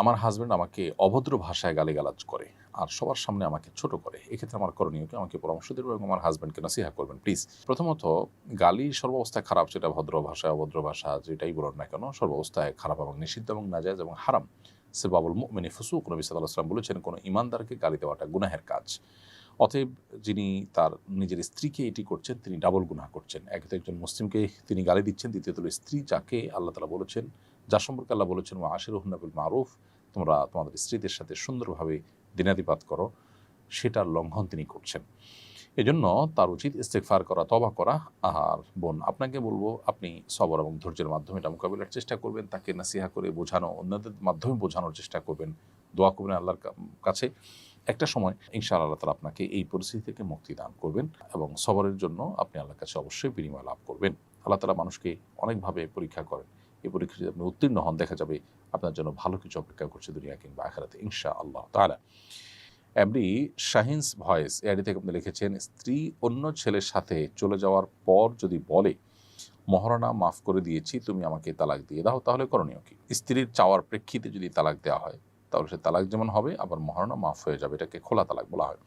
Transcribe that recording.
আমার হাজব্যান্ড আমাকে অভদ্র ভাষায় গালিগালাজ করে আর সবার সামনে আমাকে ছোট করে। এক্ষেত্রে আমার করণীয় কি? আমাকে পরামর্শ দেবেন এবং আমার হাজব্যান্ডকে নসিহা করবেন প্লিজ। প্রথমত, গালি সর্বাবস্থায় খারাপ, সেটা ভদ্র ভাষায়, অভদ্র ভাষা যেটাই বলুন না কেন, সর্বাবস্থায় খারাপ এবং নিষিদ্ধ এবং নাজায়েজ এবং হারাম। সিবাবুল মুমিনি ফুসুক, নবী সাল্লাল্লাহু আলাইহি ওয়াসাল্লাম বলেছেন, কোনো ঈমানদারকে গালি দেওয়াটা গুনাহের কাজ। অতএব যিনি তার নিজের স্ত্রীকে এটি করছেন, তিনি ডাবল গুনাহ করছেন। এক তো একজন মুসলিমকে তিনি গালি দিচ্ছেন, দ্বিতীয়ত হলো স্ত্রী যাকে আল্লাহ তাআলা বলেছেন, যার সম্পর্কে আল্লাহ বলেছেন ওয়া আশিরুহুন্না বিল মারুফ, তোমরা তোমাদের স্ত্রীদের সাথে সুন্দরভাবে দিনাতিপাত করো, সেটার লঙ্ঘন তিনি করছেন। এজন্য তার উচিত ইস্তেগফার করা, তওবা করা। আর বোন, আপনাকে বলবো, আপনি সবর এবং ধৈর্যের মাধ্যমে এটা মোকাবিলার চেষ্টা করবেন, তাকে নাসিহা করে বোঝানো, অন্যদের মাধ্যমে বোঝানোর চেষ্টা করবেন, দোয়া করবেন আল্লাহর কাছে। একটা সময় ইনশাআল্লাহ আল্লাহ তাআলা আপনাকে এই পরিস্থিতি থেকে মুক্তি দান করবেন এবং সবরের জন্য আপনি আল্লাহর কাছে অবশ্যই বিনিময় লাভ করবেন। আল্লাহ তাআলা মানুষকে অনেকভাবে পরীক্ষা করেন। এই পরীক্ষায় যদি আপনি উত্তীর্ণ হন, দেখা যাবে আপনার জন্য ভালো কিছু অপেক্ষা করছে দুনিয়া কিংবা আখিরাতে ইনশাআল্লাহ তাআলা। এমডি শাহিনস ভয়েস এআইডি থেকে আপনি লিখেছেন, স্ত্রী অন্য ছেলের সাথে চলে যাওয়ার পর যদি বলে, মহারণা মাফ করে দিয়েছি, তুমি আমাকে তালাক দিয়ে দাও, তাহলে করণীয় কি? স্ত্রীর চাওয়ার প্রেক্ষিতে যদি তালাক দেওয়া হয়, তাহলে সে তালাক যেমন হবে, আবার মহারণা মাফ হয়ে যাবে। এটাকে খোলা তালাক বলা হয়।